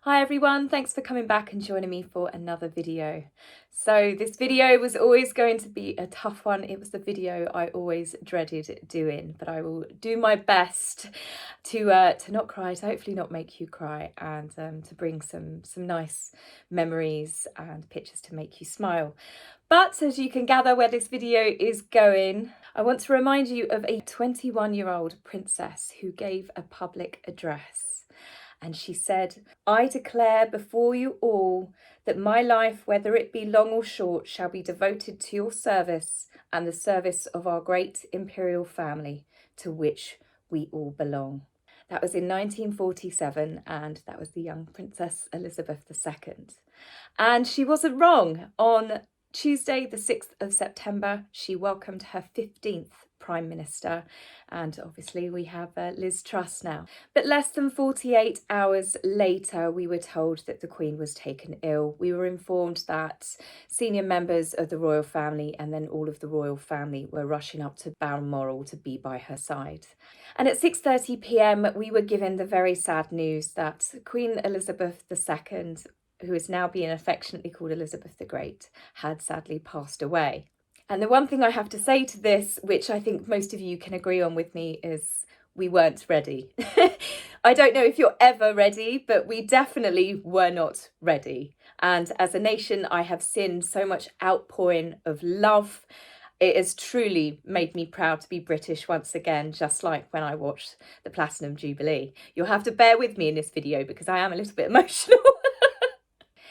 Hi everyone, thanks for coming back and joining me for another video. So this video was always going to be a tough one. It was the video I always dreaded doing, but I will do my best to not cry, to hopefully not make you cry, and to bring some nice memories and pictures to make you smile. But as you can gather where this video is going, I want to remind you of a 21-year-old princess who gave a public address. And she said, "I declare before you all that my life, whether it be long or short, shall be devoted to your service and the service of our great imperial family, to which we all belong." That was in 1947, and that was the young Princess Elizabeth II. And she wasn't wrong. On Tuesday, the 6th of September, she welcomed her 15th Prime Minister, and obviously we have Liz Truss now. But less than 48 hours later, we were told that the Queen was taken ill. We were informed that senior members of the royal family and then all of the royal family were rushing up to Balmoral to be by her side. And at 6:30 p.m, we were given the very sad news that Queen Elizabeth II, who is now being affectionately called Elizabeth the Great, had sadly passed away. And the one thing I have to say to this, which I think most of you can agree on with me, is we weren't ready. I don't know if you're ever ready, but we definitely were not ready. And as a nation, I have seen so much outpouring of love. It has truly made me proud to be British once again, just like when I watched the Platinum Jubilee. You'll have to bear with me in this video because I am a little bit emotional.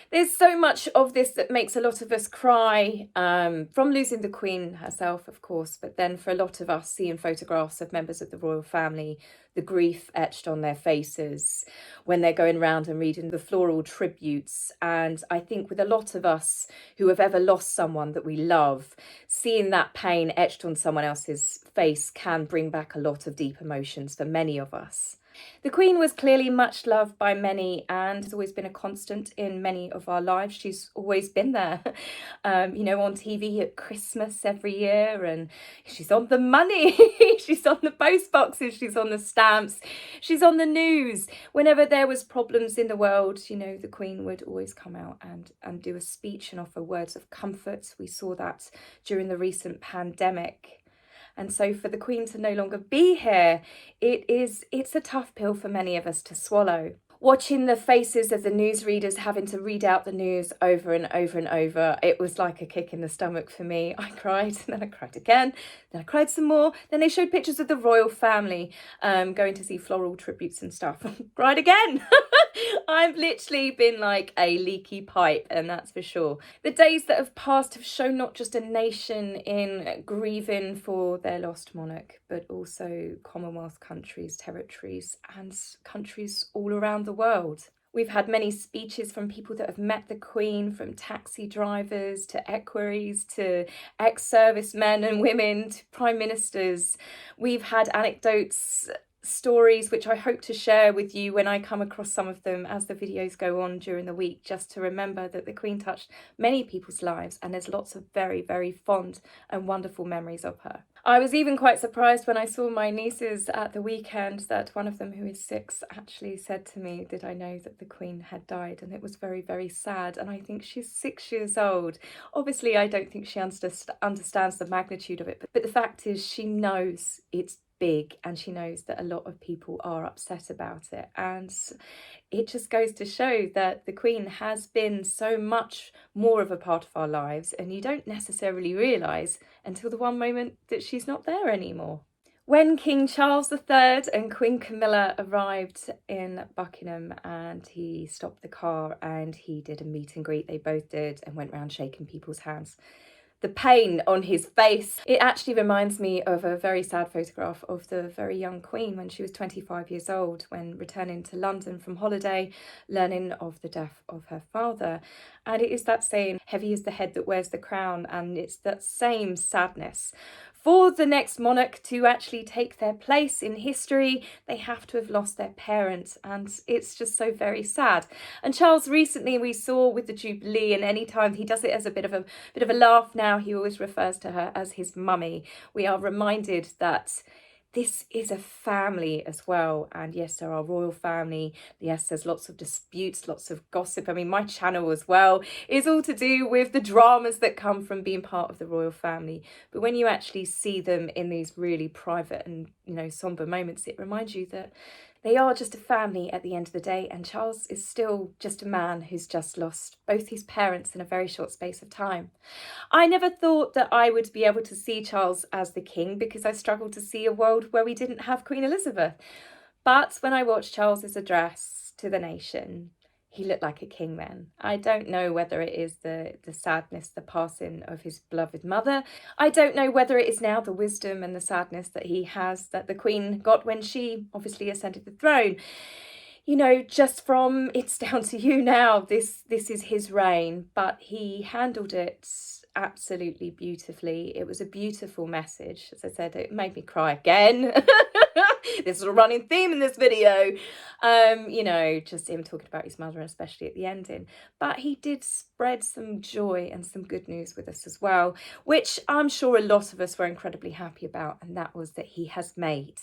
There's so much of this that makes a lot of us cry, from losing the Queen herself, of course, but then for a lot of us seeing photographs of members of the royal family, the grief etched on their faces when they're going around and reading the floral tributes. And I think with a lot of us who have ever lost someone that we love, seeing that pain etched on someone else's face can bring back a lot of deep emotions for many of us. The Queen was clearly much loved by many and has always been a constant in many of our lives. She's always been there, on TV at Christmas every year, and she's on the money, she's on the post boxes, she's on the stamps, she's on the news. Whenever there was problems in the world, the Queen would always come out and do a speech and offer words of comfort. We saw that during the recent pandemic. And so for the Queen to no longer be here, it's a tough pill for many of us to swallow. Watching the faces of the newsreaders having to read out the news over and over and over, it was like a kick in the stomach for me. I cried, and then I cried again, then I cried some more. Then they showed pictures of the royal family going to see floral tributes and stuff. Cried again. I've literally been like a leaky pipe, and that's for sure. The days that have passed have shown not just a nation in grieving for their lost monarch, but also Commonwealth countries, territories, and countries all around the world. We've had many speeches from people that have met the Queen, from taxi drivers to equerries to ex-servicemen and women to prime ministers. We've had anecdotes, stories which I hope to share with you when I come across some of them as the videos go on during the week, just to remember that the Queen touched many people's lives, and there's lots of very, very fond and wonderful memories of her. I was even quite surprised when I saw my nieces at the weekend that one of them, who is 6, actually said to me, did I know that the Queen had died? And it was very, very sad. And I think she's 6 years old. Obviously, I don't think she understands the magnitude of it, but the fact is she knows it's big, and she knows that a lot of people are upset about it. And it just goes to show that the Queen has been so much more of a part of our lives, and you don't necessarily realise until the one moment that she's not there anymore. When King Charles III and Queen Camilla arrived in Buckingham, and he stopped the car and he did a meet and greet, they both did, and went round shaking people's hands. The pain on his face, it actually reminds me of a very sad photograph of the very young Queen when she was 25 years old, when returning to London from holiday, learning of the death of her father. And it is that saying, heavy is the head that wears the crown, and it's that same sadness. For the next monarch to actually take their place in history, they have to have lost their parent, and it's just so very sad. And Charles recently, we saw with the Jubilee, and anytime he does it as a bit of a laugh now, he always refers to her as his mummy. We are reminded that this is a family as well. And yes, there are royal family. Yes, there's lots of disputes, lots of gossip. I mean, my channel as well is all to do with the dramas that come from being part of the royal family. But when you actually see them in these really private and, you know, somber moments, it reminds you that they are just a family at the end of the day, and Charles is still just a man who's just lost both his parents in a very short space of time. I never thought that I would be able to see Charles as the king, because I struggled to see a world where we didn't have Queen Elizabeth. But when I watched Charles's address to the nation, he looked like a king then. I don't know whether it is the sadness, the passing of his beloved mother. I don't know whether it is now the wisdom and the sadness that he has, that the Queen got when she obviously ascended the throne. You know, just from it's down to you now, this is his reign, but he handled it absolutely beautifully. It was a beautiful message. As I said, it made me cry again. This is a running theme in this video. You know, just him talking about his mother, especially at the ending. But he did spread some joy and some good news with us as well, which I'm sure a lot of us were incredibly happy about, and that was that he has made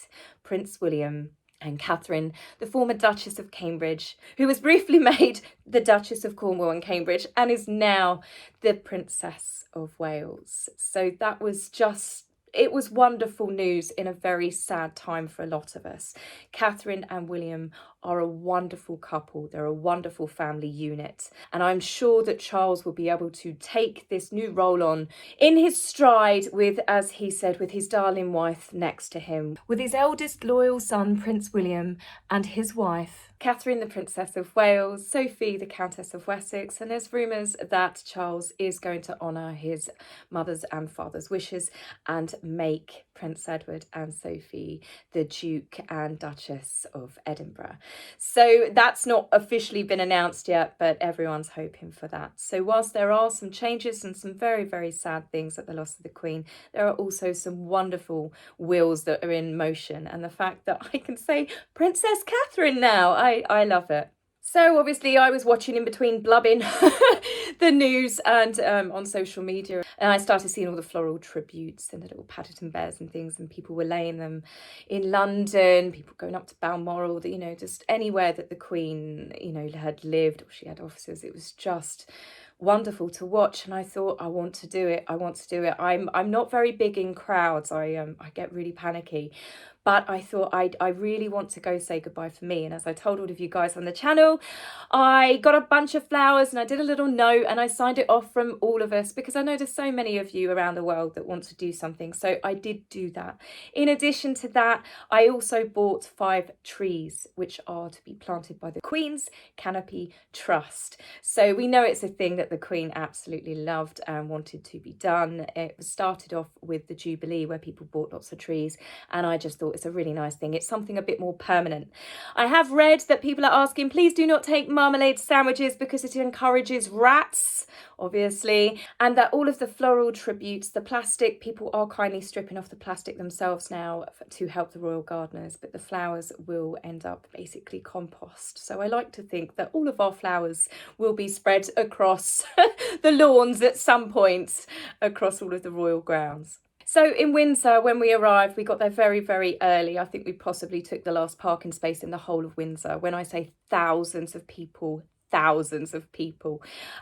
Prince William and Catherine, the former Duchess of Cambridge, who was briefly made the Duchess of Cornwall and Cambridge and is now the Princess of Wales. So that was just, it was wonderful news in a very sad time for a lot of us. Catherine and William are a wonderful couple. They're a wonderful family unit. And I'm sure that Charles will be able to take this new role on in his stride with, as he said, with his darling wife next to him, with his eldest loyal son, Prince William, and his wife, Catherine, the Princess of Wales, Sophie, the Countess of Wessex, and there's rumours that Charles is going to honour his mother's and father's wishes and make Prince Edward and Sophie the Duke and Duchess of Edinburgh. So that's not officially been announced yet, but everyone's hoping for that. So whilst there are some changes and some very, very sad things at the loss of the Queen, there are also some wonderful wheels that are in motion. And the fact that I can say Princess Catherine now, I love it. So obviously I was watching in between blubbing the news and on social media, and I started seeing all the floral tributes and the little Paddington bears and things, and people were laying them in London, people going up to Balmoral, you know, just anywhere that the Queen, you know, had lived or she had offices. It was just wonderful to watch, and I thought, I want to do it. I'm not very big in crowds. I get really panicky. But I thought I really want to go say goodbye for me. And as I told all of you guys on the channel, I got a bunch of flowers and I did a little note and I signed it off from all of us, because I know there's so many of you around the world that want to do something. So I did do that. In addition to that, I also bought 5 trees, which are to be planted by the Queen's Canopy Trust. So we know it's a thing that the Queen absolutely loved and wanted to be done. It started off with the Jubilee, where people bought lots of trees, and I just thought it's a really nice thing. It's something a bit more permanent. I have read that people are asking, please do not take marmalade sandwiches because it encourages rats, obviously, and that all of the floral tributes, the plastic, people are kindly stripping off the plastic themselves now to help the royal gardeners, but the flowers will end up basically compost. So I like to think that all of our flowers will be spread across the lawns at some point across all of the royal grounds. So in Windsor, when we arrived, we got there very, very early. I think we possibly took the last parking space in the whole of Windsor. When I say thousands of people,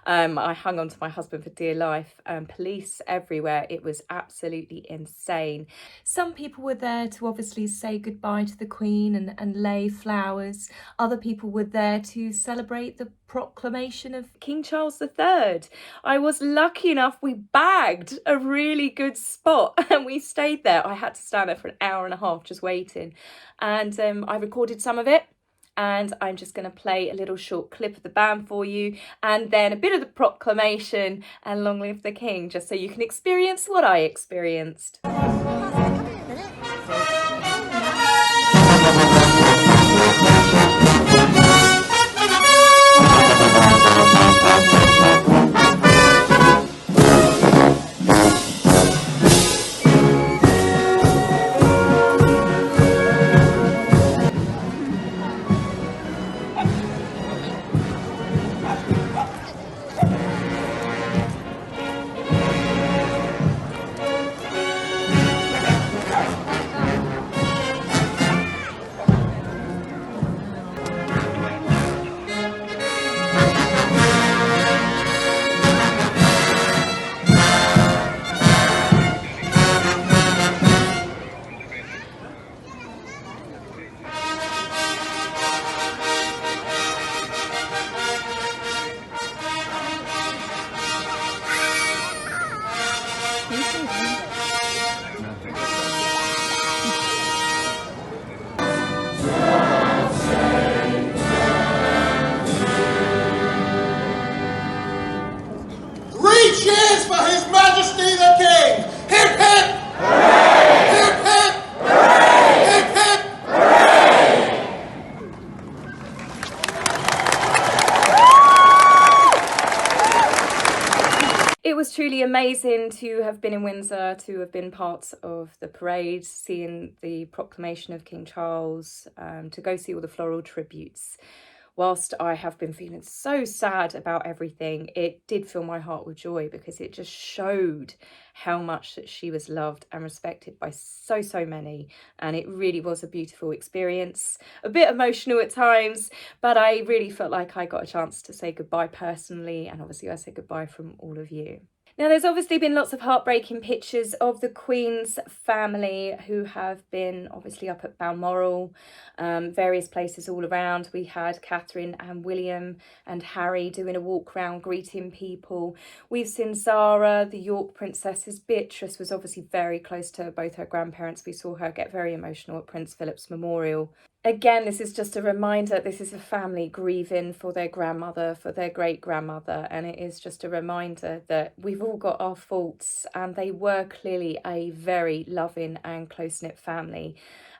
I hung on to my husband for dear life. Police everywhere. It was absolutely insane. Some people were there to obviously say goodbye to the Queen and lay flowers. Other people were there to celebrate the proclamation of King Charles III. I was lucky enough, we bagged a really good spot and we stayed there. I had to stand there for an hour and a half just waiting, and I recorded some of it. And I'm just going to play a little short clip of the band for you, and then a bit of the proclamation and long live the King, just so you can experience what I experienced. was truly amazing to have been in Windsor, to have been part of the parade, seeing the proclamation of King Charles, to go see all the floral tributes. Whilst I have been feeling so sad about everything, it did fill my heart with joy because it just showed how much that she was loved and respected by so many. And it really was a beautiful experience, a bit emotional at times, but I really felt like I got a chance to say goodbye personally. And obviously I said goodbye from all of you. Now, there's obviously been lots of heartbreaking pictures of the Queen's family who have been obviously up at Balmoral, various places all around. We had Catherine and William and Harry doing a walk round greeting people. We've seen Zara, the York princesses. Beatrice was obviously very close to both her grandparents. We saw her get very emotional at Prince Philip's memorial. Again, this is just a reminder, this is a family grieving for their grandmother, for their great-grandmother, and it is just a reminder that we've all got our faults, and they were clearly a very loving and close-knit family.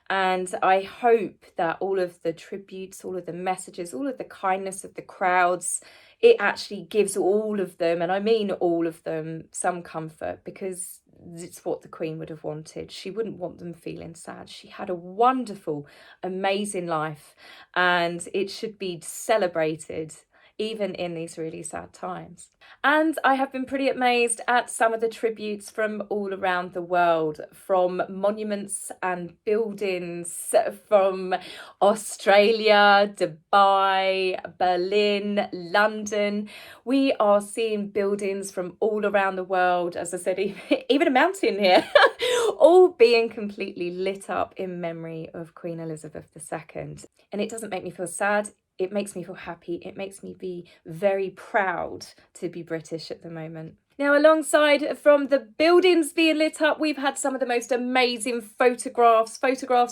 And I hope that all of the tributes, all of the messages, all of the kindness of the crowds, it actually gives all of them, and I mean all of them, some comfort, because it's what the Queen would have wanted. She wouldn't want them feeling sad. She had a wonderful, amazing life, and it should be celebrated even in these really sad times. And I have been pretty amazed at some of the tributes from all around the world, from monuments and buildings from Australia, Dubai, Berlin, London. We are seeing buildings from all around the world, as I said, even a mountain here, all being completely lit up in memory of Queen Elizabeth II. And it doesn't make me feel sad. It makes me feel happy. It makes me be very proud to be British at the moment. Now, alongside from the buildings being lit up, we've had some of the most amazing photographs,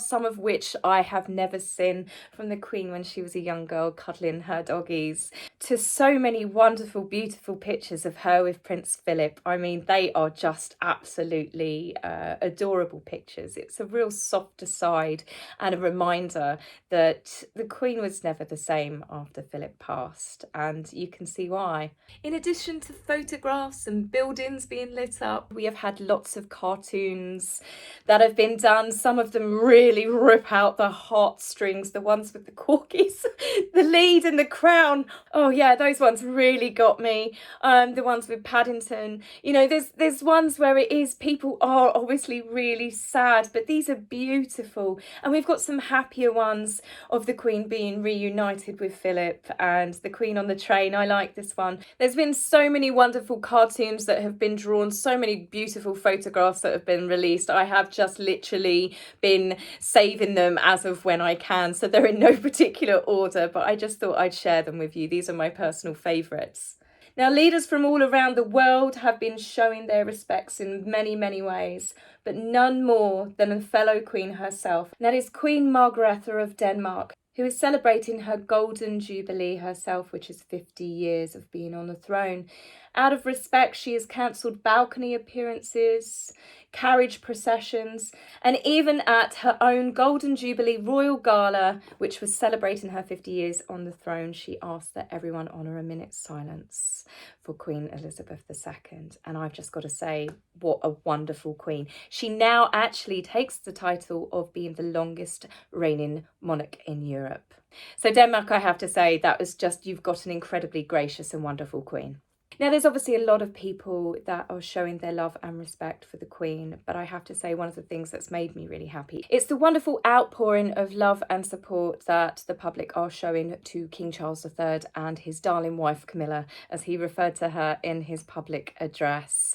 some of which I have never seen, from the Queen when she was a young girl cuddling her doggies, to so many wonderful, beautiful pictures of her with Prince Philip. I mean, they are just absolutely adorable pictures. It's a real soft aside and a reminder that the Queen was never the same after Philip passed, and you can see why. In addition to photographs and buildings being lit up, we have had lots of cartoons that have been done. Some of them really rip out the heartstrings, the ones with the corgis, the lead and the crown. Oh yeah, those ones really got me. The ones with Paddington. You know, there's ones where it is, people are obviously really sad, but these are beautiful. And we've got some happier ones of the Queen being reunited with Philip and the Queen on the train. I like this one. There's been so many wonderful cartoons that have been drawn, so many beautiful photographs that have been released. I have just literally been saving them as of when I can, so they're in no particular order, but I just thought I'd share them with you. These are my personal favourites. Now, leaders from all around the world have been showing their respects in many ways, but none more than a fellow Queen herself, and that is Queen Margrethe of Denmark, who is celebrating her Golden Jubilee herself, which is 50 years of being on the throne. Out of respect, she has cancelled balcony appearances, carriage processions, and even at her own Golden Jubilee Royal Gala, which was celebrating her 50 years on the throne, she asked that everyone honour a minute's silence for Queen Elizabeth II. And I've just got to say, what a wonderful queen. She now actually takes the title of being the longest reigning monarch in Europe. So Denmark, I have to say, that was just, you've got an incredibly gracious and wonderful queen. Now, there's obviously a lot of people that are showing their love and respect for the Queen, but I have to say one of the things that's made me really happy, it's the wonderful outpouring of love and support that the public are showing to King Charles III and his darling wife Camilla, as he referred to her in his public address.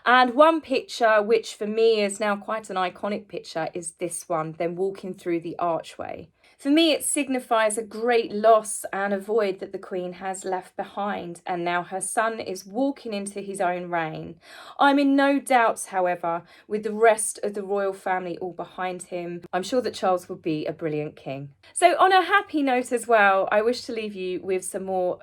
And one picture, which for me is now quite an iconic picture, is this one, them walking through the archway. For me, it signifies a great loss and a void that the Queen has left behind, and now her son is walking into his own reign. I'm in no doubts, however, with the rest of the royal family all behind him, I'm sure that Charles will be a brilliant king. So on a happy note as well, I wish to leave you with some more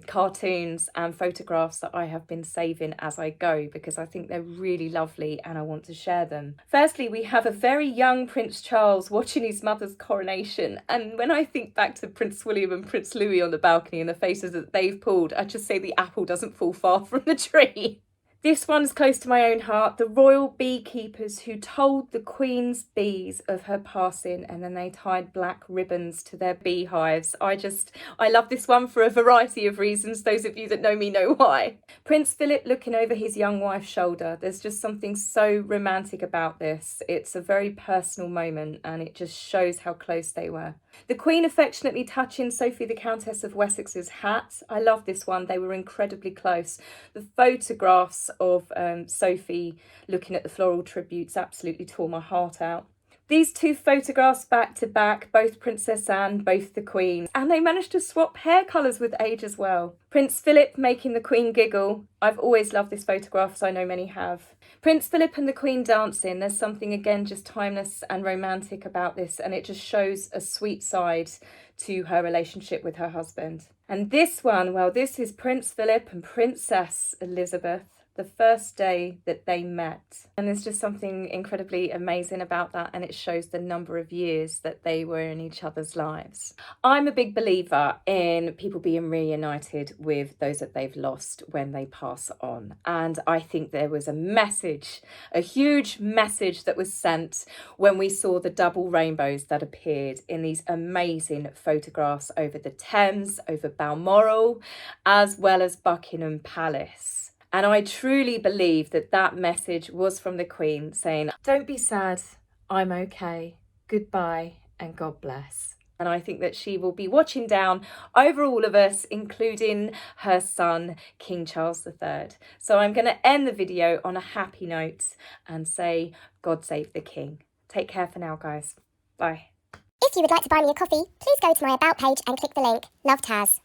cartoons and photographs that I have been saving as I go, because I think they're really lovely and I want to share them. Firstly, we have a very young Prince Charles watching his mother's coronation. And when I think back to Prince William and Prince Louis on the balcony and the faces that they've pulled, I just say the apple doesn't fall far from the tree. This one's close to my own heart. The royal beekeepers who told the queen's bees of her passing, and then they tied black ribbons to their beehives. I love this one for a variety of reasons. Those of you that know me know why. Prince Philip looking over his young wife's shoulder. There's just something so romantic about this. It's a very personal moment and it just shows how close they were. The Queen affectionately touching Sophie the Countess of Wessex's hat. I love this one. They were incredibly close. The photographs of Sophie looking at the floral tributes absolutely tore my heart out. These two photographs back to back, both Princess Anne, both the Queen, and they managed to swap hair colours with age as well. Prince Philip making the Queen giggle. I've always loved this photograph, so I know many have. Prince Philip and the Queen dancing. There's something again just timeless and romantic about this, and it just shows a sweet side to her relationship with her husband. And this one, well, this is Prince Philip and Princess Elizabeth, the first day that they met. And there's just something incredibly amazing about that, and it shows the number of years that they were in each other's lives. I'm a big believer in people being reunited with those that they've lost when they pass on. And I think there was a message, a huge message that was sent when we saw the double rainbows that appeared in these amazing photographs over the Thames, over Balmoral, as well as Buckingham Palace. And I truly believe that that message was from the Queen saying, don't be sad, I'm okay, goodbye and God bless. And I think that she will be watching down over all of us, including her son, King Charles III. So I'm going to end the video on a happy note and say, God save the King. Take care for now, guys. Bye. If you would like to buy me a coffee, please go to my About page and click the link. Love, Taz.